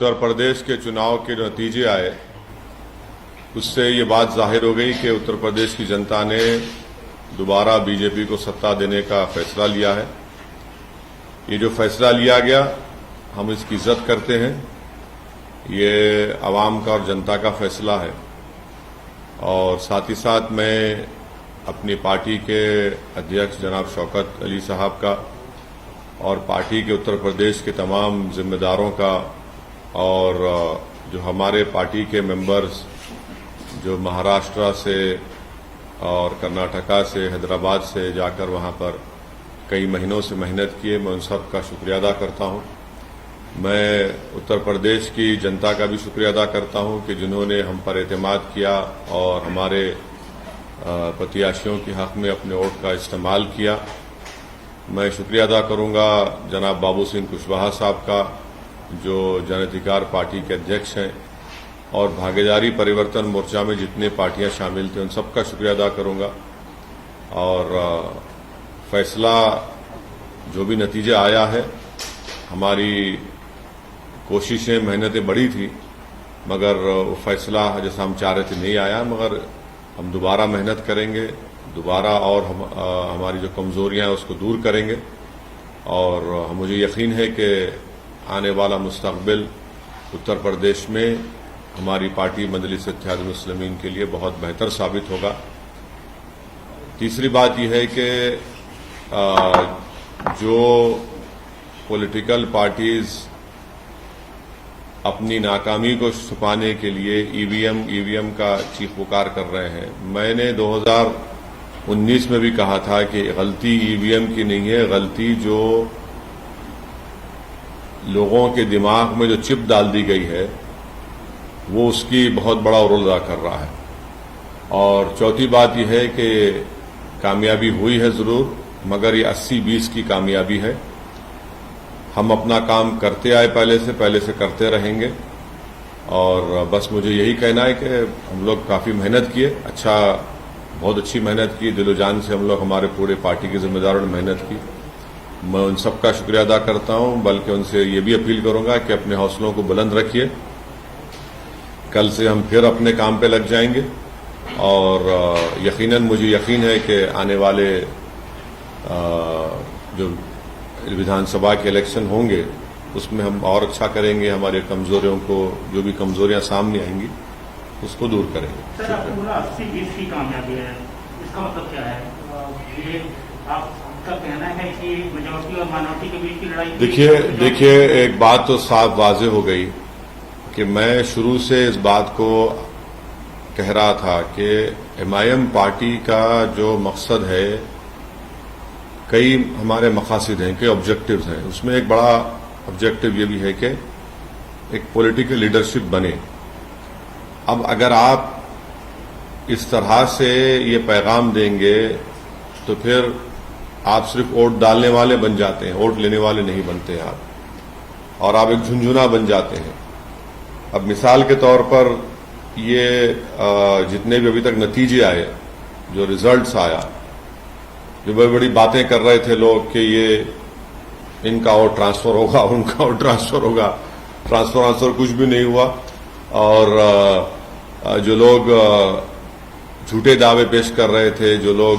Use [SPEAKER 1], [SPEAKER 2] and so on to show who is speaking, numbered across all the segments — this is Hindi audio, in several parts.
[SPEAKER 1] उत्तर प्रदेश के चुनाव के जो नतीजे आए उससे ये बात जाहिर हो गई कि उत्तर प्रदेश की जनता ने दोबारा बीजेपी को सत्ता देने का फैसला लिया है। ये जो फैसला लिया गया हम इसकी इज्जत करते हैं। ये आवाम का और जनता का फैसला है और साथ ही साथ मैं अपनी पार्टी के अध्यक्ष जनाब शौकत अली साहब का और पार्टी के उत्तर प्रदेश के तमाम जिम्मेदारों का और जो हमारे पार्टी के मेंबर्स जो महाराष्ट्र से और कर्नाटका से हैदराबाद से जाकर वहां पर कई महीनों से मेहनत किए, मैं उन सब का शुक्रिया अदा करता हूं। मैं उत्तर प्रदेश की जनता का भी शुक्रिया अदा करता हूं कि जिन्होंने हम पर एतमाद किया और हमारे प्रत्याशियों के हक में अपने वोट का इस्तेमाल किया। मैं शुक्रिया अदा करूंगा जनाब बाबू सिंह कुशवाहा साहब का जो जन अधिकार पार्टी के अध्यक्ष हैं, और भागीदारी परिवर्तन मोर्चा में जितने पार्टियां शामिल थे उन सबका शुक्रिया अदा करूंगा। और फैसला जो भी नतीजा आया है, हमारी कोशिशें मेहनतें बड़ी थी मगर वो फैसला जैसा हम चाह रहे थे नहीं आया, मगर हम दोबारा मेहनत करेंगे, दोबारा और हमारी जो कमजोरियां हैं उसको दूर करेंगे और मुझे यकीन है कि आने वाला मुस्तकबिल उत्तर प्रदेश में हमारी पार्टी मजलिस इत्तेहादुल मुस्लिमीन के लिए बहुत बेहतर साबित होगा। तीसरी बात यह है कि जो पॉलिटिकल पार्टीज अपनी नाकामी को छुपाने के लिए ईवीएम का चीख पुकार कर रहे हैं, मैंने 2019 में भी कहा था कि गलती ईवीएम की नहीं है, गलती जो लोगों के दिमाग में जो चिप डाल दी गई है वो उसकी बहुत बड़ा रोल अदा कर रहा है। और चौथी बात यह है कि कामयाबी हुई है जरूर, मगर ये 80-20 की कामयाबी है। हम अपना काम करते आए, पहले से करते रहेंगे और बस मुझे यही कहना है कि हम लोग काफी मेहनत किए, बहुत अच्छी मेहनत की, दिलो जान से हम लोग हमारे पूरे पार्टी के जिम्मेदारों ने मेहनत की। मैं उन सबका शुक्रिया अदा करता हूं, बल्कि उनसे ये भी अपील करूंगा कि अपने हौसलों को बुलंद रखिए। कल से हम फिर अपने काम पे लग जाएंगे और यकीनन मुझे यकीन है कि आने वाले जो विधानसभा के इलेक्शन होंगे उसमें हम और अच्छा करेंगे, हमारे कमजोरियों को, जो भी कमजोरियां सामने आएंगी उसको दूर करेंगे।
[SPEAKER 2] सर, आप पूरा 80-20 की कामयाबी है, इसका मतलब क्या है? ये आपका कहना है कि मेजॉरिटी और माइनॉरिटी के बीच की लड़ाई?
[SPEAKER 1] देखिए एक बात तो साफ वाजे हो गई कि मैं शुरू से इस बात को कह रहा था कि एमआईएम पार्टी का जो मकसद है, कई हमारे मकासद हैं, कई ऑब्जेक्टिव्स हैं, उसमें एक बड़ा ऑब्जेक्टिव ये भी है कि एक पॉलिटिकल लीडरशिप बने। अब अगर आप इस तरह से ये पैगाम देंगे तो फिर आप सिर्फ वोट डालने वाले बन जाते हैं, वोट लेने वाले नहीं बनते हैं आप, और आप एक झुंझुना बन जाते हैं। अब मिसाल के तौर पर ये जितने भी अभी तक नतीजे आए, जो रिजल्ट्स आया, जो बड़ी बड़ी बातें कर रहे थे लोग कि ये इनका वोट ट्रांसफर होगा, उनका वोट ट्रांसफर होगा, ट्रांसफर कुछ भी नहीं हुआ। और जो लोग झूठे दावे पेश कर रहे थे, जो लोग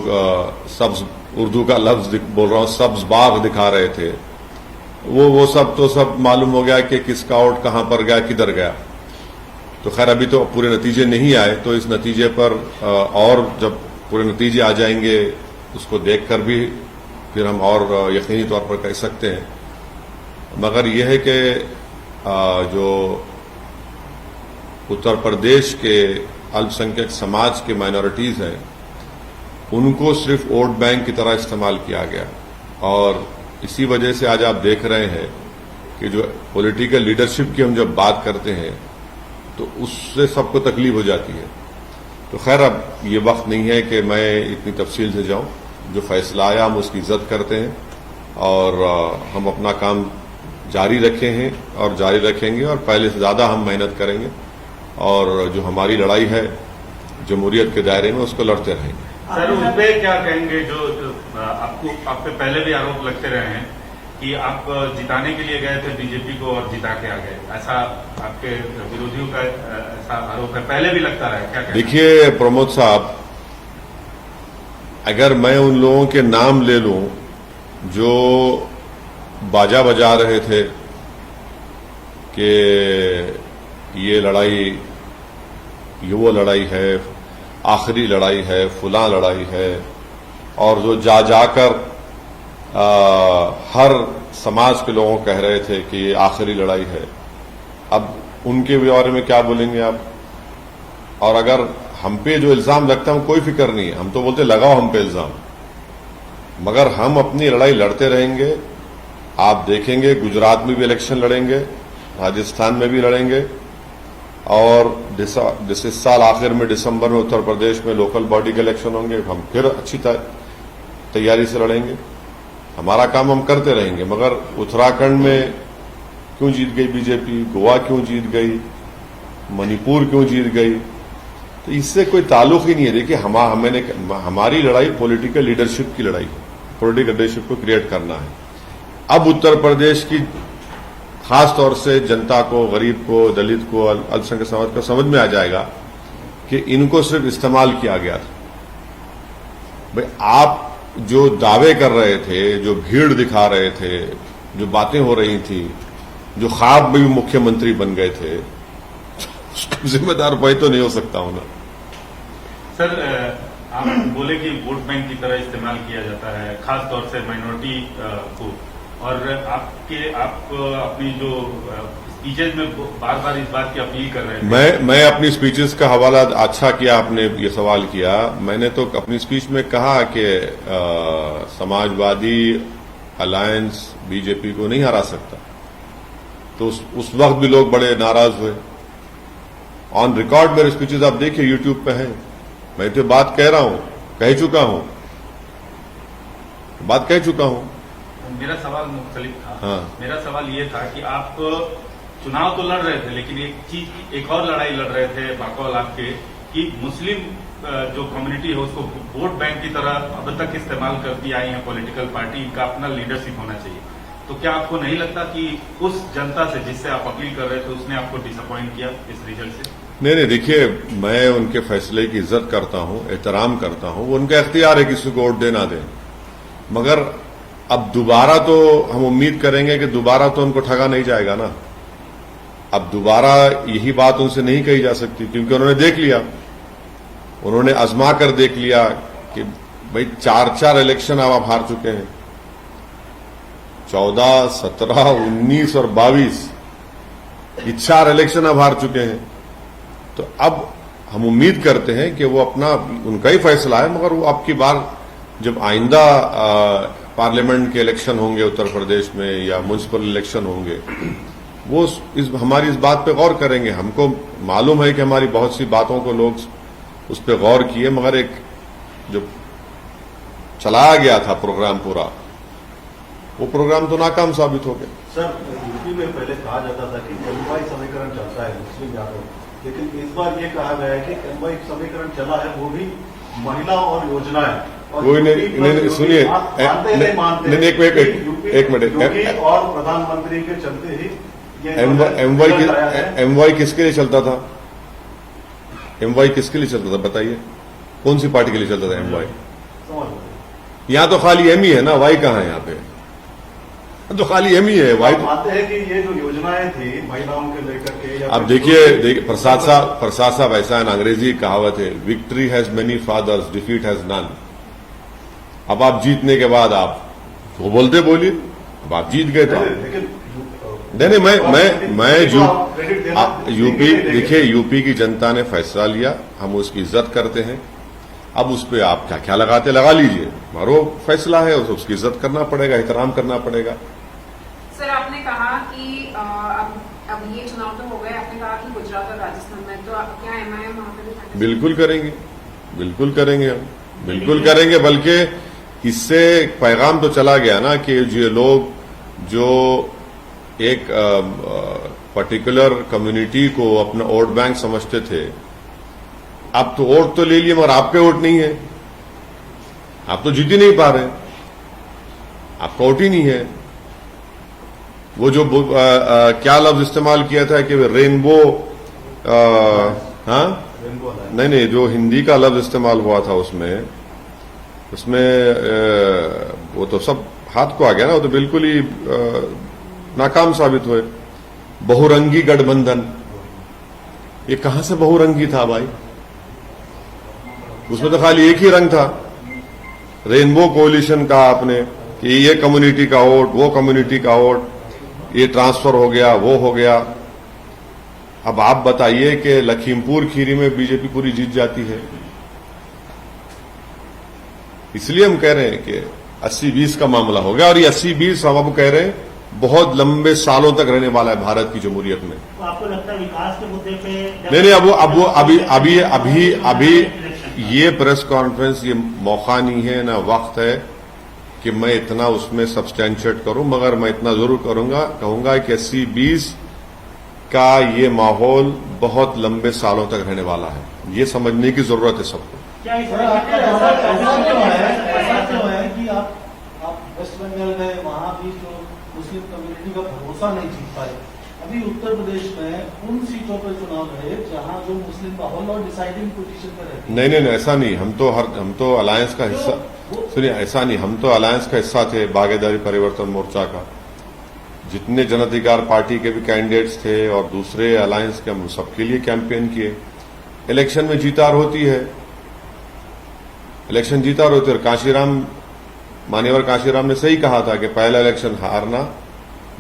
[SPEAKER 1] सब्ज, उर्दू का लफ्ज बोल रहा हूं, सब्ज बाग दिखा रहे थे, वो सब मालूम हो गया कि किसका वोट कहां पर गया, किधर गया। तो खैर अभी तो पूरे नतीजे नहीं आए, तो इस नतीजे पर और जब पूरे नतीजे आ जाएंगे उसको देखकर भी फिर हम और यकीनी तौर पर कह सकते हैं। मगर यह है कि जो उत्तर प्रदेश के अल्पसंख्यक समाज के माइनॉरिटीज हैं उनको सिर्फ वोट बैंक की तरह इस्तेमाल किया गया, और इसी वजह से आज आप देख रहे हैं कि जो पॉलिटिकल लीडरशिप की हम जब बात करते हैं तो उससे सबको तकलीफ हो जाती है। तो खैर अब ये वक्त नहीं है कि मैं इतनी तफसील से जाऊं। जो फैसला आया हम उसकी इज्जत करते हैं और हम अपना काम जारी रखे हैं और जारी रखेंगे और पहले से ज्यादा हम मेहनत करेंगे और जो हमारी लड़ाई है जमहूरियत के दायरे में उसको लड़ते रहेंगे।
[SPEAKER 3] सर, उस पर क्या कहेंगे जो आपको आप पे पहले भी आरोप लगते रहे हैं कि आप जिताने के लिए गए थे बीजेपी को और जिता के आ गए, ऐसा आपके विरोधियों का ऐसा आरोप है, पहले भी लगता रहा है, क्या कहना?
[SPEAKER 1] देखिए प्रमोद साहब, अगर मैं उन लोगों के नाम ले लूं जो बाजा बजा रहे थे कि ये लड़ाई, ये वो लड़ाई है, आखिरी लड़ाई है, फुला लड़ाई है, और जो जा जाकर हर समाज के लोगों को कह रहे थे कि ये आखिरी लड़ाई है, अब उनके बारे में क्या बोलेंगे आप? और अगर हम पे जो इल्जाम लगता है, हम कोई फिक्र नहीं है, हम तो बोलते लगाओ हम पे इल्जाम, मगर हम अपनी लड़ाई लड़ते रहेंगे। आप देखेंगे गुजरात में भी इलेक्शन लड़ेंगे, राजस्थान में भी लड़ेंगे, और इस साल आखिर में दिसंबर में उत्तर प्रदेश में लोकल बॉडी के इलेक्शन होंगे, हम फिर अच्छी तैयारी से लड़ेंगे। हमारा काम हम करते रहेंगे। मगर उत्तराखंड में क्यों जीत गई बीजेपी, गोवा क्यों जीत गई, मणिपुर क्यों जीत गई, तो इससे कोई ताल्लुक ही नहीं है। देखिए हमारी लड़ाई पॉलिटिकल लीडरशिप की लड़ाई है, पॉलिटिकल लीडरशिप को क्रिएट करना है। अब उत्तर प्रदेश की खास तौर से जनता को, गरीब को, दलित को, अल्पसंख्यक समाज को समझ में आ जाएगा कि इनको सिर्फ इस्तेमाल किया गया था। भाई आप जो दावे कर रहे थे, जो भीड़ दिखा रहे थे, जो बातें हो रही थी, जो ख्वाब में भी मुख्यमंत्री बन गए थे, उसका जिम्मेदार भाई तो नहीं हो सकता हूं ना।
[SPEAKER 3] सर, आप बोले कि वोट बैंक की तरह इस्तेमाल किया जाता है, खास तौर से माइनॉरिटी को, और आप अपनी जो स्पीचेज में बार बार इस बात की अपील कर रहे हैं।
[SPEAKER 1] मैं अपनी स्पीचेस का हवाला, अच्छा किया आपने ये सवाल किया। मैंने तो अपनी स्पीच में कहा कि समाजवादी अलायंस बीजेपी को नहीं हरा सकता, तो उस वक्त भी लोग बड़े नाराज हुए। ऑन रिकॉर्ड मेरे स्पीचेस आप देखिए, यूट्यूब पे हैं। मैं तो बात कह रहा हूं, कह चुका हूं, बात कह चुका हूं।
[SPEAKER 3] मेरा सवाल मुख्तलिफ था।
[SPEAKER 1] हाँ।
[SPEAKER 3] मेरा सवाल ये था कि आप चुनाव तो लड़ रहे थे, लेकिन एक और लड़ाई लड़ रहे थे बाकौल आपके, कि मुस्लिम जो कम्युनिटी है उसको वोट बैंक की तरह अब तक इस्तेमाल करती आई है पॉलिटिकल पार्टी, इनका अपना लीडरशिप होना चाहिए। तो क्या आपको नहीं लगता कि उस जनता से जिससे आप अपील कर रहे थे उसने आपको डिसअपॉइंट किया इस रिजल्ट से? नहीं, देखिए मैं उनके फैसले की इज्जत करता हूं, एहतराम करता हूं, वो उनका इख्तियार है किसी को वोट देना दें। मगर अब दोबारा तो हम उम्मीद करेंगे कि दोबारा तो उनको ठगा नहीं जाएगा ना। अब दोबारा यही बात उनसे नहीं कही जा सकती, क्योंकि उन्होंने देख लिया, उन्होंने आजमा कर देख लिया कि भाई 4 इलेक्शन अब आप हार चुके हैं, 14, 17, 19 और 22, ये 4 इलेक्शन अब हार चुके हैं। तो अब हम उम्मीद करते हैं कि वो अपना, उनका ही फैसला है, मगर वो अब की बार जब आइंदा पार्लियामेंट के इलेक्शन होंगे उत्तर प्रदेश में या म्युनिसिपल इलेक्शन होंगे, वो हमारी इस बात पे गौर करेंगे। हमको मालूम है कि हमारी बहुत सी बातों को लोग उस पर गौर किए, मगर एक जो चलाया गया था प्रोग्राम पूरा, वो प्रोग्राम तो नाकाम साबित हो गया।
[SPEAKER 4] सर, यूपी में पहले कहा जाता था कि एमवाई समीकरण चलता है मुस्लिम यादव, लेकिन इस बार ये कहा गया है कि एमवाई समीकरण चला है वो भी महिला और योजनाएं।
[SPEAKER 1] कोई नहीं, सुनिए, एक मिनट,
[SPEAKER 4] और प्रधानमंत्री के चलते ही
[SPEAKER 1] एमवाई किसके लिए चलता था? एमवाई किसके लिए चलता था बताइए? कौन सी पार्टी के लिए चलता था एमवाई? यहां तो खाली एम ही है ना, वाई कहां है? यहां पे तो खाली एम ही है, वाई
[SPEAKER 4] आते हैं कि ये जो योजनाएं थी महिलाओं के लेकर के।
[SPEAKER 1] अब देखिए प्रसाद साहब, ऐसा है ना, अंग्रेजी कहावत है, victory has many fathers, defeat has none. अब आप जीतने के बाद आप वो बोलते बोलिए, अब आप जीत गए तो नहीं, मैं यूपी, देखिए यूपी की जनता ने फैसला लिया, हम उसकी इज्जत करते हैं। अब उस पर आप क्या क्या लगाते लगा लीजिए, हमारा फैसला है, उसकी इज्जत करना पड़ेगा, एहतराम करना पड़ेगा।
[SPEAKER 5] सर, आपने कहा कि अब ये चुनाव तो हो गए, आपने कहा कि गुजरात और राजस्थान में, तो क्या एमआईएम वहां पर भी? बिल्कुल करेंगे,
[SPEAKER 1] बिल्कुल करेंगे, हम बिल्कुल करेंगे। बल्कि इससे पैगाम तो चला गया ना कि ये लोग जो एक पर्टिकुलर कम्युनिटी को अपना वोट बैंक समझते थे, अब तो वोट तो ले लिए मगर आपके वोट नहीं है, आप तो जीत ही नहीं पा रहे, आपका वोट ही नहीं है। वो जो क्या लफ्ज इस्तेमाल किया था कि रेनबो, हाँ नहीं, जो हिंदी का लफ्ज इस्तेमाल हुआ था उसमें वो तो सब हाथ को आ गया ना, वो तो बिल्कुल ही नाकाम साबित हुए। बहुरंगी गठबंधन, ये कहां से बहुरंगी था भाई? उसमें तो खाली एक ही रंग था। रेनबो कोलिशन कहा आपने कि ये कम्युनिटी का वोट, वो कम्युनिटी का वोट, ये ट्रांसफर हो गया, वो हो गया। अब आप बताइए कि लखीमपुर खीरी में बीजेपी पूरी जीत जाती है। इसलिए हम कह रहे हैं कि 80-20 का मामला हो गया, और ये 80-20 हम अब कह रहे हैं बहुत लंबे सालों तक रहने वाला है भारत की जमहूरियत में।
[SPEAKER 2] तो आपको लगता है विकास के मुद्दे पे
[SPEAKER 1] नहीं, अभी ये प्रेस कॉन्फ्रेंस ये मौका नहीं है, ना वक्त है कि मैं इतना उसमें सब्सटेंशिएट करूं, मगर मैं इतना जरूर कहूंगा कि 80-20 का ये माहौल बहुत लंबे सालों तक रहने वाला है। ये समझने की जरूरत है सबको।
[SPEAKER 2] क्या इस
[SPEAKER 4] ऐसा है कि आप वेस्ट बंगाल गए, वहां भी जो मुस्लिम कम्युनिटी का भरोसा नहीं जीत पाए। अभी उत्तर प्रदेश में उन सीटों पर चुनाव रहे जहां जो मुस्लिम माहौल और डिसाइडिंग पोजीशन पर रहते।
[SPEAKER 1] नहीं, ऐसा नहीं। हम तो अलायंस का हिस्सा, सुनिए, ऐसा नहीं, हम तो अलायंस का हिस्सा थे, भागीदारी परिवर्तन मोर्चा का। जितने जन अधिकार पार्टी के भी कैंडिडेट्स थे और दूसरे अलायंस के, हम सबके लिए कैंपेन किए। इलेक्शन में जीतार होती है, इलेक्शन जीतार होती है। और मान्यवर कांशीराम ने सही कहा था कि पहला इलेक्शन हारना,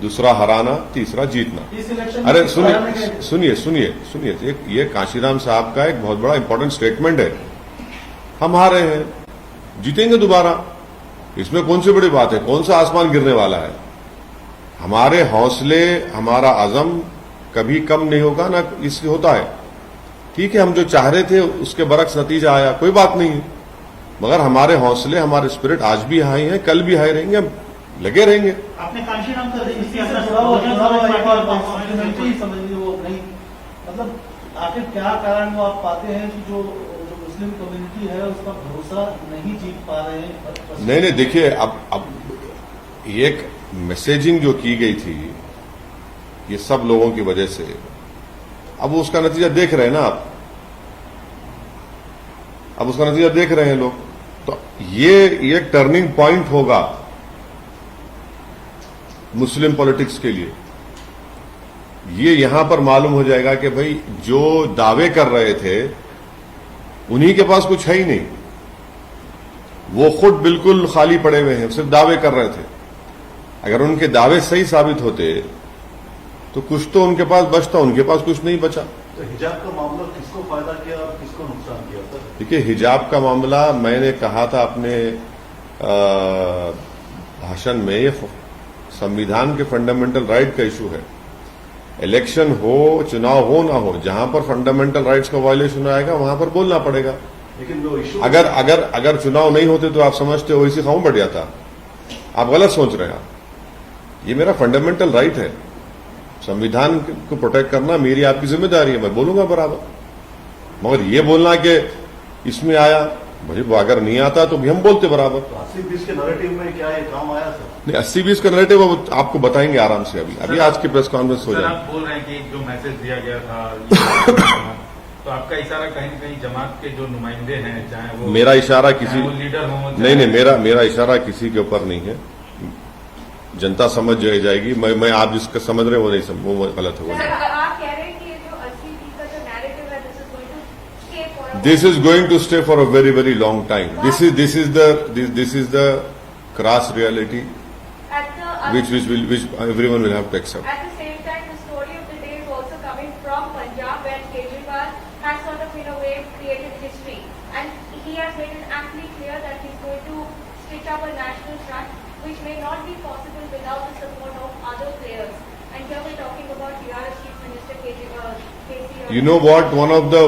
[SPEAKER 1] दूसरा हराना, तीसरा जीतना। अरे सुनिए, ये कांशीराम साहब का एक बहुत बड़ा इंपॉर्टेंट स्टेटमेंट है। हम हारे हैं, जीतेंगे दोबारा, इसमें कौन सी बड़ी बात है? कौन सा आसमान गिरने वाला है? हमारे हौसले, हमारा अज़म कभी कम नहीं होगा, ना इससे होता है। ठीक है, हम जो चाह रहे थे उसके बरक्स नतीजा आया, कोई बात नहीं है, मगर हमारे हौसले, हमारे स्पिरिट आज भी हाई हैं, कल भी हाई रहेंगे, हम लगे रहेंगे।
[SPEAKER 2] आपने कांशीराम का
[SPEAKER 4] समझिए वो नहीं, मतलब आखिर क्या कारण वो आप पाते हैं कि जो मुस्लिम कम्युनिटी है उसका भरोसा नहीं जीत पा रहे हैं?
[SPEAKER 1] नहीं, देखिए, अब एक मैसेजिंग जो की गई थी ये सब लोगों की वजह से, अब उसका नतीजा देख रहे हैं ना आप, अब उसका नतीजा देख रहे हैं लोग। तो ये एक टर्निंग पॉइंट होगा मुस्लिम पॉलिटिक्स के लिए। ये यहां पर मालूम हो जाएगा कि भाई जो दावे कर रहे थे उन्हीं के पास कुछ है ही नहीं, वो खुद बिल्कुल खाली पड़े हुए हैं, सिर्फ दावे कर रहे थे। अगर उनके दावे सही साबित होते तो कुछ तो उनके पास बचता, उनके पास कुछ नहीं बचा।
[SPEAKER 4] तो हिजाब का मामला किसको फायदा किया और किसको नुकसान किया सर?
[SPEAKER 1] देखिए, हिजाब का मामला मैंने कहा था अपने भाषण में, ये संविधान के फंडामेंटल राइट का इशू है। इलेक्शन हो, चुनाव हो ना हो, जहां पर फंडामेंटल राइट्स का वायलेशन आएगा वहां पर बोलना पड़ेगा।
[SPEAKER 4] लेकिन वो इशू,
[SPEAKER 1] अगर चुनाव नहीं होते तो आप समझते हो इसी खाऊं बढ़ जाता। आप गलत सोच रहे हैं। ये मेरा फंडामेंटल राइट है, संविधान को प्रोटेक्ट करना मेरी आपकी जिम्मेदारी है, मैं बोलूंगा बराबर। मगर ये बोलना कि इसमें आया, भाई अगर नहीं आता तो भी हम बोलते बराबर।
[SPEAKER 4] तो 80-20 के नैरेटिव में क्या ये काम आया सर?
[SPEAKER 1] नहीं, 80-20 का नैरेटिव आपको बताएंगे आराम से। अभी आज की प्रेस कॉन्फ्रेंस हो
[SPEAKER 3] सर,
[SPEAKER 1] जाए।
[SPEAKER 3] आप बोल रहे हैं कि जो मैसेज दिया गया था तो आपका इशारा कहीं न कहीं जमात के जो नुमाइंदे हैं, चाहे वो
[SPEAKER 1] मेरा इशारा किसी,
[SPEAKER 3] चाहे वो लीडर हो,
[SPEAKER 1] नहीं, मेरा इशारा किसी के ऊपर नहीं है। जनता समझ जाएगी। मैं आप जिसका समझ रहे हो वो नहीं, वो गलत है।
[SPEAKER 5] आप कह रहे हैं कि जो 80-20 का जो नैरेटिव है,
[SPEAKER 1] This is going to stay for a very, very long time. This is the crass reality which everyone will have to accept.
[SPEAKER 6] At the same time, the story of the day is also coming from Punjab, where Kejriwal has sort of, in a way, created history. And he has made it amply clear that he's going to stitch up a national front, which may not be possible without the support of other players. And here we're talking about TRS Chief Minister KCR.
[SPEAKER 1] You know what? One of the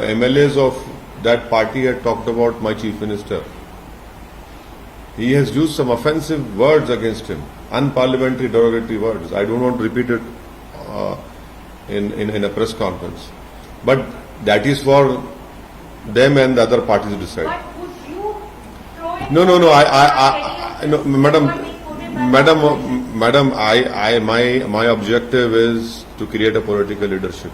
[SPEAKER 1] MLAs of that party had talked about my chief minister. He has used some offensive words against him, unparliamentary, derogatory words. I don't want to repeat it in a press conference, but that is for them and the other parties to decide.
[SPEAKER 6] But would you throw it?
[SPEAKER 1] No, madam. Madam, my objective is to create a political leadership.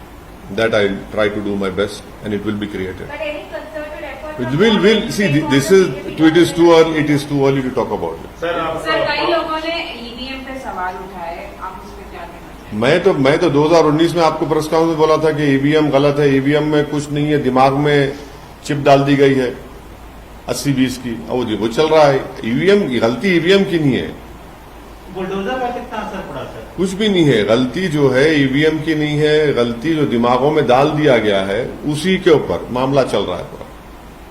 [SPEAKER 1] That I'll try to do my best, and it will be created.
[SPEAKER 6] But any concerted effort...
[SPEAKER 1] Will see. This is it is too early. It is too early to talk about it.
[SPEAKER 3] Sir आप
[SPEAKER 5] सर कई लोगों ने ईवीएम पे सवाल उठाए, आप उस पर क्या कहना चाहेंगे?
[SPEAKER 1] मैं तो 2019 में आपको प्रेस कॉन्फ्रेंस में बोला था कि ईवीएम गलत है, ईवीएम में कुछ नहीं है, दिमाग में चिप डाल दी गई है 80-20 की, और वो चल रहा है। ईवीएम की गलती ईवीएम की नहीं है,
[SPEAKER 2] बुलडोजर का कितना असर पड़ा सर?
[SPEAKER 1] कुछ भी नहीं है। गलती जो है ईवीएम की नहीं है, गलती जो दिमागों में डाल दिया गया है उसी के ऊपर मामला चल रहा है पूरा।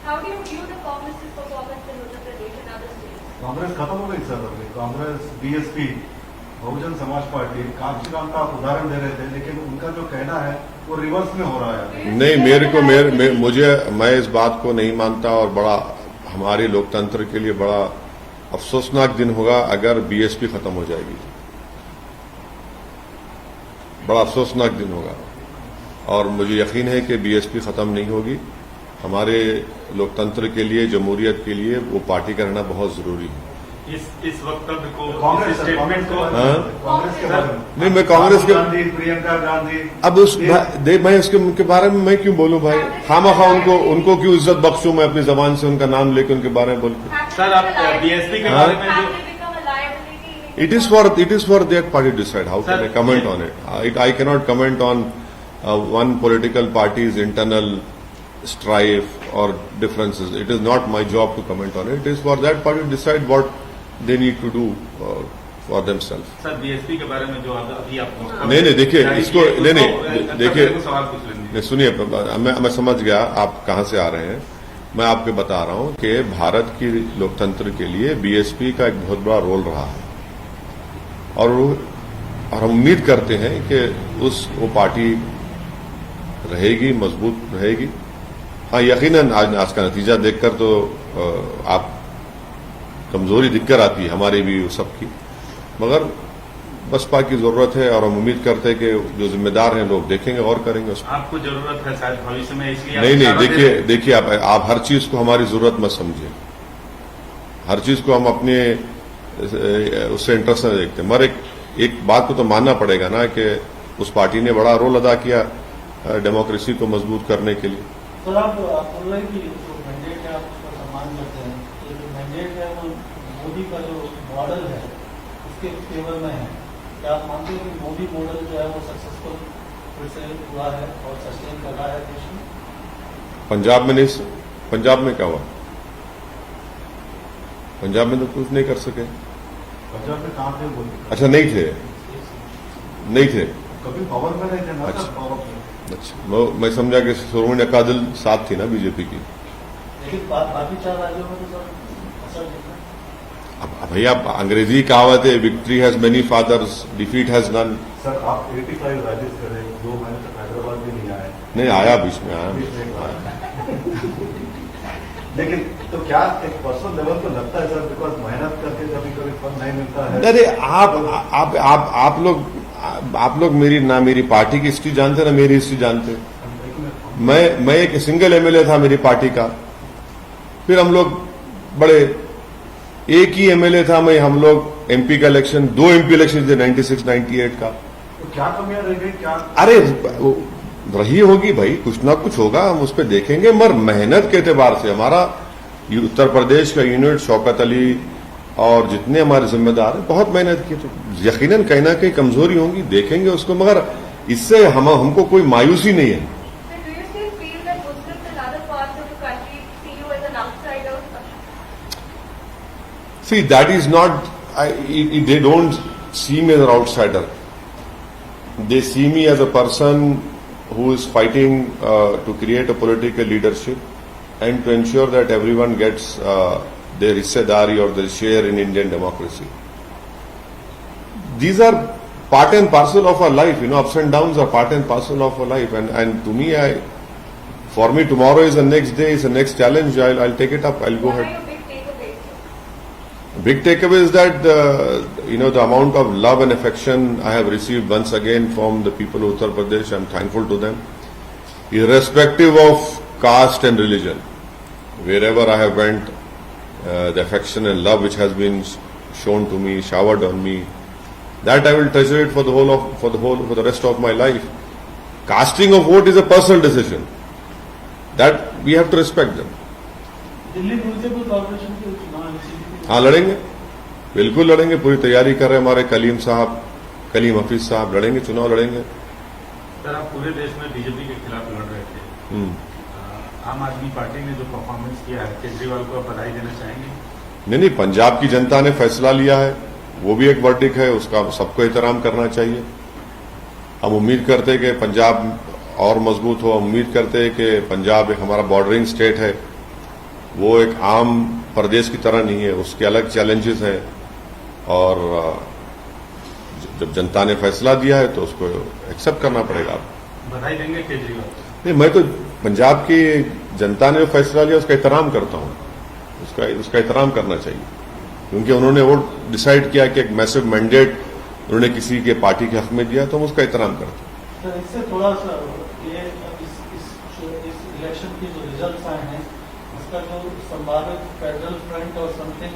[SPEAKER 6] How do you view the Congress's performance in Uttar Pradesh and other states?
[SPEAKER 7] Congress खत्म हो गई सर अभी। कांग्रेस, बीएसपी, बहुजन समाज पार्टी कांशीराम का आप उदाहरण दे रहे थे, लेकिन उनका जो कहना है वो रिवर्स में हो रहा है।
[SPEAKER 1] नहीं, मैं इस बात को नहीं मानता, और बड़ा हमारे लोकतंत्र के लिए बड़ा अफसोसनाक दिन होगा अगर बीएसपी खत्म हो जाएगी। बड़ा अफसोसनाक दिन होगा, और मुझे यकीन है कि बीएसपी खत्म नहीं होगी। हमारे लोकतंत्र के लिए, जमहूरियत के लिए वो पार्टी का रहना बहुत जरूरी है।
[SPEAKER 3] इस वक्तव्य को,
[SPEAKER 7] कांग्रेस
[SPEAKER 3] इस स्टेटमेंट को,
[SPEAKER 7] कांग्रेस के बारे में
[SPEAKER 1] नहीं, मैं कांग्रेस के
[SPEAKER 7] गांधी, प्रियंका गांधी,
[SPEAKER 1] अब मैं उसके बारे में मैं क्यों बोलूं भाई? खामखा उनको क्यों इज्जत बख्शूं मैं अपनी जबान से उनका नाम लेके उनके बारे में बोल के?
[SPEAKER 3] सर आप बीएसपी के बारे में जो
[SPEAKER 1] It is for their party to decide. How can I comment on it? I cannot comment on one political party's internal strife or differences. It is not my job to comment on it. It is for that party to decide what they need to do for themselves.
[SPEAKER 3] Sir BSP के बारे में जो अभी आप
[SPEAKER 1] नहीं, देखिए इसको देखिए
[SPEAKER 3] सवाल पूछ लेंगे।
[SPEAKER 1] नहीं, सुनिए, मैं समझ गया आप कहां से आ रहे हैं। मैं आपको बता रहा हूं कि भारत की लोकतंत्र के लिए बीएसपी का एक बहुत बड़ा रोल रहा है, और हम उम्मीद करते हैं कि वो पार्टी रहेगी, मजबूत रहेगी। हाँ, यकीनन आज का नतीजा देखकर तो आप कमजोरी दिखकर आती है हमारी भी सबकी, मगर बसपा की जरूरत है, और हम उम्मीद करते हैं कि जो जिम्मेदार हैं लोग देखेंगे और करेंगे उसको।
[SPEAKER 3] आपको जरूरत है शायद भविष्य में, इसलिए
[SPEAKER 1] नहीं, देखिए आप हर चीज को हमारी जरूरत मत समझिए। हर चीज को हम अपने उससे इंटरेस्ट नहीं देखते, मगर एक बात को तो मानना पड़ेगा ना कि उस पार्टी ने बड़ा रोल अदा किया डेमोक्रेसी को मजबूत करने के लिए।
[SPEAKER 4] सर आप बोल रहे हैं कि जो मैंडेट है आप उसका सम्मान करते हैं, तो जो मैंडेट है वो मोदी का जो मॉडल है उसके फेवर में है। क्या आप मानते हैं कि मोदी मॉडल जो है वो सक्सेसफुल फिर से हुआ है और सस्टेन कर रहा है देश में?
[SPEAKER 1] पंजाब में नहीं, पंजाब में क्या हुआ? पंजाब में तो कुछ नहीं कर सके।
[SPEAKER 7] पंजाब में कहाँ थे वो?
[SPEAKER 1] अच्छा, नहीं थे
[SPEAKER 7] कभी पावर में नहीं थे ना।
[SPEAKER 1] अच्छा।
[SPEAKER 7] पावर में।
[SPEAKER 1] अच्छा, मैं समझा कि शिरोमणि अकाली दल साथ थी ना बीजेपी की।
[SPEAKER 4] लेकिन बाकी 4 राज्यों में तो सर असर दिखा।
[SPEAKER 1] अब भैया अंग्रेजी कहावत है, victory has many fathers, defeat has none.
[SPEAKER 7] Sir आप 85 राज्य करे, 2 महीने तक हैदराबाद भी नहीं आए।
[SPEAKER 1] नहीं आया, बीच में आया।
[SPEAKER 7] लेकिन तो क्या एक पर्सनल लेवल पे लगता है सर, बिकॉज मेहनत करके कभी फंड नहीं मिलता है।
[SPEAKER 1] अरे आप लोग मेरी पार्टी की हिस्ट्री जानते, ना मेरी हिस्ट्री जानते। मैं एक सिंगल एमएलए था मेरी पार्टी का, फिर हम लोग बड़े, एक ही एमएलए था मैं, हम लोग एमपी का इलेक्शन, 2 एमपी इलेक्शन थे 96-98 का।
[SPEAKER 7] तो क्या कमियां रह गई? क्या
[SPEAKER 1] अरे रही होगी भाई, कुछ ना कुछ होगा, हम उस पर देखेंगे, मगर मेहनत के एतबार से हमारा उत्तर प्रदेश का यूनिट, शौकत अली और जितने हमारे जिम्मेदार हैं बहुत मेहनत की, तो यकीनन कहीं ना कहीं कमजोरी होंगी, देखेंगे उसको, मगर इससे हमको कोई मायूसी नहीं है।
[SPEAKER 6] So do you still feel that Muslims in other parts of the country see you as an outsider?
[SPEAKER 1] See, that is not, they don't see me as an outsider. They see me as a person who is fighting to create a political leadership and to ensure that everyone gets their hissedari or their share in Indian democracy. These are part and parcel of our life, ups and downs are part and parcel of our life, and to me, for me tomorrow is the next day, is the next challenge, I'll take it up, I'll go
[SPEAKER 6] What are
[SPEAKER 1] ahead.
[SPEAKER 6] your big takeaways?
[SPEAKER 1] Big takeaway is that the amount of love and affection I have received once again from the people of Uttar Pradesh. I'm thankful to them, irrespective of caste and religion. Wherever I have went, the affection and love which has been shown to me, showered on me, that I will treasure it for the rest of my life. Casting of vote is a personal decision. That we have to respect them.
[SPEAKER 4] Delhi municipal corporation के चुनाव एमसीडी
[SPEAKER 1] हाँ, लड़ेंगे, बिल्कुल लड़ेंगे, पूरी तैयारी कर रहे हैं हमारे कलीम हफीज साहब, लड़ेंगे, चुनाव लड़ेंगे।
[SPEAKER 3] सर, आप पूरे देश में बीजेपी के खिलाफ लड़ रहे थे। आम आदमी पार्टी ने जो परफॉर्मेंस किया है, केजरीवाल को आप बधाई देना चाहेंगे?
[SPEAKER 1] नहीं, पंजाब की जनता ने फैसला लिया है, वो भी एक वर्डिक्ट है, उसका सबको एहतराम करना चाहिए। हम उम्मीद करते हैं कि पंजाब और मजबूत हो। हम उम्मीद करते हैं कि पंजाब एक हमारा बॉर्डरिंग स्टेट है, वो एक आम प्रदेश की तरह नहीं है, उसके अलग चैलेंजेस हैं, और जब जनता ने फैसला दिया है तो उसको एक्सेप्ट करना पड़ेगा।
[SPEAKER 3] बधाई देंगे केजरीवाल?
[SPEAKER 1] नहीं, मैं तो पंजाब की जनता ने जो फैसला लिया उसका एहतराम करता हूं, उसका एहतराम करना चाहिए, क्योंकि उन्होंने वो डिसाइड किया कि एक मैसिव मैंडेट उन्होंने किसी के पार्टी के हक में दिया, तो हम उसका एहतराम करते हैं।
[SPEAKER 4] सर, इससे थोड़ा सा ये इस इलेक्शन के जो रिजल्ट आए हैं, इसका जो संभावित फेडरल फ्रंट और something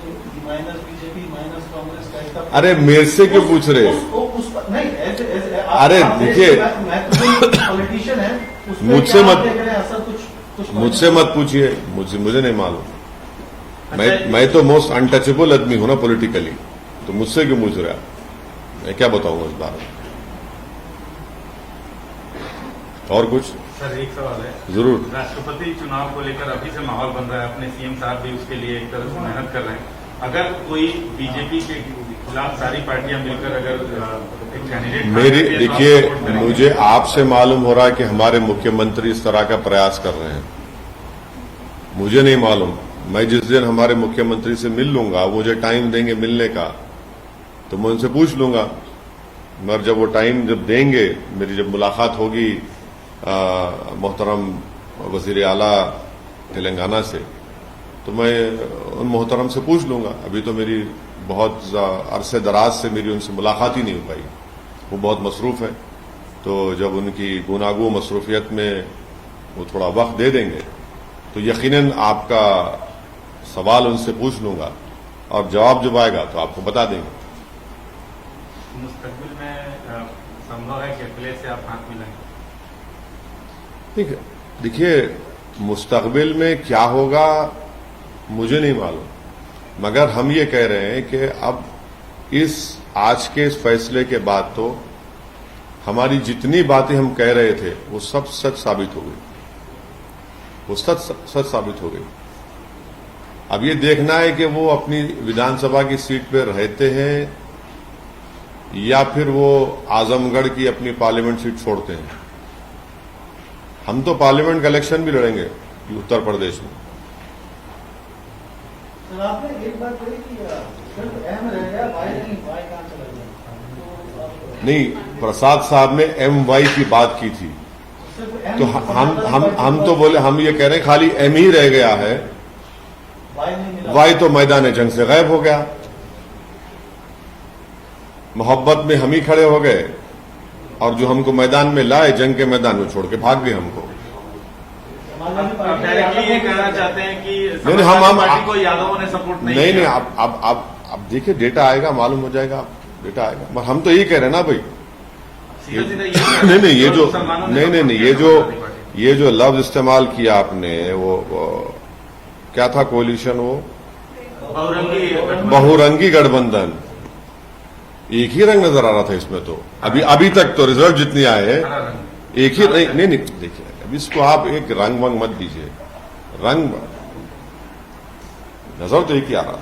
[SPEAKER 4] minus BJP minus Congress type का,
[SPEAKER 1] अरे मेरे से क्यों पूछ रहे?
[SPEAKER 4] नहीं,
[SPEAKER 1] अरे देखिए,
[SPEAKER 4] पॉलिटिशियन है,
[SPEAKER 1] मुझसे मत
[SPEAKER 4] कुछ
[SPEAKER 1] मुझसे मत पूछिए, मुझे नहीं मालूम। मैं तो मोस्ट अनटचेबल आदमी हूं ना पॉलिटिकली, तो मुझसे क्यों पूछ रहे आप? मैं क्या बताऊंगा इस बारे में? और कुछ?
[SPEAKER 3] सर, एक सवाल है।
[SPEAKER 1] जरूर।
[SPEAKER 3] राष्ट्रपति चुनाव को लेकर अभी से माहौल बन रहा है, अपने सीएम साहब भी उसके लिए एक तरह से मेहनत कर रहे हैं। अगर कोई बीजेपी के खिलाफ सारी पार्टियां मिलकर अगर एक कैंडिडेट,
[SPEAKER 1] मेरी देखिए, मुझे आपसे मालूम हो रहा है कि हमारे मुख्यमंत्री इस तरह का प्रयास कर रहे हैं, मुझे नहीं मालूम। मैं जिस दिन हमारे मुख्यमंत्री से मिल लूंगा, वो मुझे टाइम देंगे मिलने का, तो मैं उनसे पूछ लूंगा। मगर जब वो टाइम जब देंगे, मेरी जब मुलाकात होगी मोहतरम वजीर आला तेलंगाना से, तो मैं उन मोहतरम से पूछ लूंगा। अभी तो मेरी बहुत अरसे दराज से मेरी उनसे मुलाकात ही नहीं हो पाई, वो बहुत मसरूफ है। तो जब उनकी गुनागू मसरूफियत में वो थोड़ा वक्त दे देंगे, तो यकीनन आपका सवाल उनसे पूछ लूंगा, और जवाब जब आएगा तो आपको बता देंगे।
[SPEAKER 3] मुस्तकबिल में संभव है कि अखिलेश से आप हाथ मिलाएंगे?
[SPEAKER 1] ठीक है, देखिए, मुस्तकबिल में क्या होगा मुझे नहीं मालूम, मगर हम ये कह रहे हैं कि अब आज के इस फैसले के बाद तो हमारी जितनी बातें हम कह रहे थे वो सब सच साबित हो गई, वो सच साबित हो गई। अब ये देखना है कि वो अपनी विधानसभा की सीट पर रहते हैं या फिर वो आजमगढ़ की अपनी पार्लियामेंट सीट छोड़ते हैं। हम तो पार्लियामेंट का इलेक्शन भी लड़ेंगे उत्तर प्रदेश में।
[SPEAKER 4] सर, आपने एक बात कही कि सिर्फ एम रह गया, वाई नहीं, वाई कहां चला गया?
[SPEAKER 1] नहीं, प्रसाद साहब ने एम-वाई की बात की थी, तो हम तो बोले, हम ये कह रहे हैं खाली एम ही रह गया है, वाई तो मैदान जंग से गायब हो गया। मोहब्बत में हम ही खड़े हो गए, और जो हमको मैदान में लाए, जंग के मैदान में छोड़ के भाग गए हमको।
[SPEAKER 3] आप डायरेक्टली ये कहना चाहते हैं कि
[SPEAKER 1] नहीं, हम
[SPEAKER 3] पार्टी को यादवों ने सपोर्ट नहीं
[SPEAKER 1] नहीं
[SPEAKER 3] किया?
[SPEAKER 1] अब देखिए, डेटा आएगा, मालूम हो जाएगा, डेटा आएगा। मगर हम तो यही कह रहे हैं ना भाई, नहीं, ये जो लफ्ज इस्तेमाल किया आपने, वो क्या था कोलिशन, वो बहुरंगी गठबंधन, एक ही रंग नजर आ रहा था इसमें। तो अभी तक तो रिजल्ट जितने आए हैं एक ही नहीं, देखिए, अब इसको आप एक रंग वंग मत दीजिए, रंग नजर तो एक ही आ रहा था।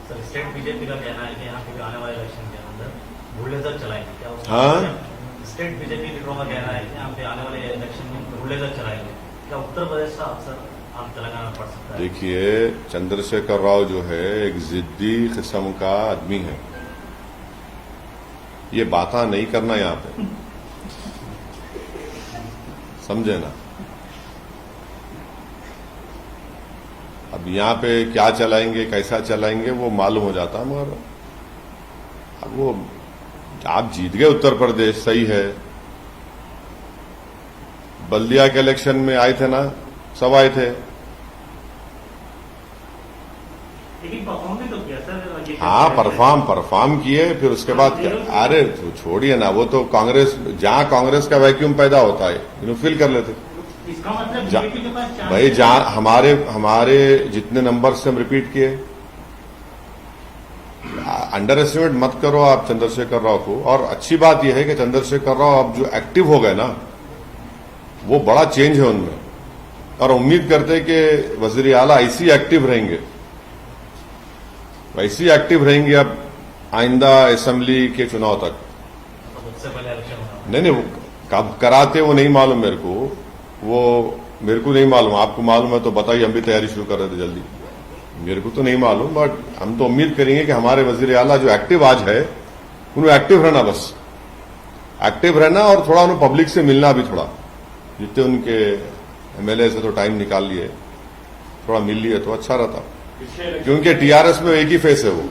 [SPEAKER 8] सर, स्टेट बीजेपी का कहना है कि यहाँ पे आने वाले इलेक्शन के अंदर बुलडोजर चलाएंगे, क्या उसका?
[SPEAKER 1] हाँ,
[SPEAKER 8] स्टेट बीजेपी लीडरों का कहना है कि यहाँ पे आने वाले इलेक्शन में बुलडोजर चलाएंगे, क्या उत्तर प्रदेश का अवसर आप तेलंगाना में पड़ सकता है?
[SPEAKER 1] देखिए, चंद्रशेखर राव जो है एक जिद्दी किस्म का आदमी है, ये बातें नहीं करना यहां पे, समझे ना। अब यहां पे क्या चलाएंगे, कैसा चलाएंगे, वो मालूम हो जाता। मगर अब वो आप जीत गए उत्तर प्रदेश, सही है। बल्दिया के इलेक्शन में आए थे ना, सब आए थे।
[SPEAKER 2] लेकिन परफॉर्म भी तो किया सर।
[SPEAKER 1] हाँ, परफॉर्म किए, फिर उसके बाद क्या? अरे तो छोड़िए ना, वो तो कांग्रेस, जहां कांग्रेस का वैक्यूम पैदा होता है इन्हों फिल कर लेते।
[SPEAKER 2] इसका मतलब
[SPEAKER 1] जा-
[SPEAKER 2] बीजेपी के पास चांस
[SPEAKER 1] भाई जहां हमारे जितने नंबर से हम रिपीट किए, अंडर एस्टिमेट मत करो आप चंद्रशेखर राव को। और अच्छी बात यह है कि चंद्रशेखर राव अब जो एक्टिव हो गए ना, वो बड़ा चेंज है उनमें, और उम्मीद करते हैं कि वजीर आला ऐसी एक्टिव रहेंगे, वैसी एक्टिव रहेंगे अब आइंदा असेंबली के चुनाव तक।
[SPEAKER 8] मतलब उससे पहले इलेक्शन होना।
[SPEAKER 1] नहीं, वो कब कराते वो नहीं मालूम मेरे को, वो मेरे को नहीं मालूम। आपको मालूम है तो बताइए, हम भी तैयारी शुरू कर रहे थे जल्दी। मेरे को तो नहीं मालूम, बट हम तो उम्मीद करेंगे कि हमारे वजीर आला जो एक्टिव आज है, उन्हें एक्टिव रहना, बस एक्टिव रहना, और थोड़ा उन्हें पब्लिक से मिलना भी, थोड़ा जितने उनके एमएलए से तो टाइम निकाल लिए, थोड़ा मिल लिए तो अच्छा रहता। क्योंकि टीआरएस में एक ही फेस है, वो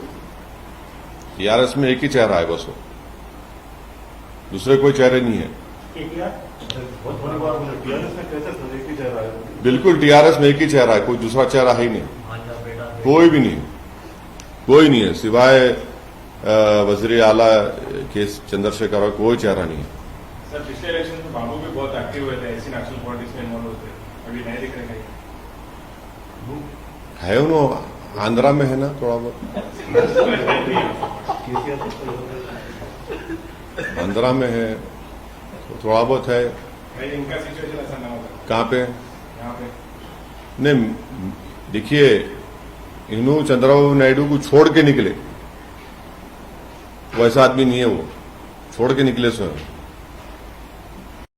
[SPEAKER 1] टीआरएस में एक ही चेहरा है बस, वो दूसरे कोई चेहरे नहीं है।
[SPEAKER 2] केटीआर
[SPEAKER 7] बहुत बड़ी बात बोले, टीआरएस में कैसे सर एक ही चेहरा है?
[SPEAKER 1] बिल्कुल टीआरएस में एक ही चेहरा है, कोई दूसरा चेहरा है ही नहीं,
[SPEAKER 8] भांजा बेटा
[SPEAKER 1] कोई भी नहीं, कोई नहीं है सिवाय वजीर आला के चंद्रशेखर राव, कोई चेहरा नहीं है।
[SPEAKER 3] सर पिछले इलेक्शन में बाबू भी बहुत एक्टिव हुए थे, ऐसी नेशनल पॉलिटिक्स में इन्वॉल्व होते, अभी नहीं दिख रहे कहीं।
[SPEAKER 1] है उन्होंने आंध्रा में है ना थोड़ा बहुत, आंध्रा में है तो थोड़ा बहुत है।
[SPEAKER 3] नहीं, इनका सिचुएशन ऐसा ना होता
[SPEAKER 1] कहाँ पे?
[SPEAKER 3] यहाँ पे।
[SPEAKER 1] नहीं, देखिए, इन्हों चंद्रबाबू नायडू को छोड़ के निकले, वैसा आदमी नहीं है वो, छोड़ के निकले स्वयं।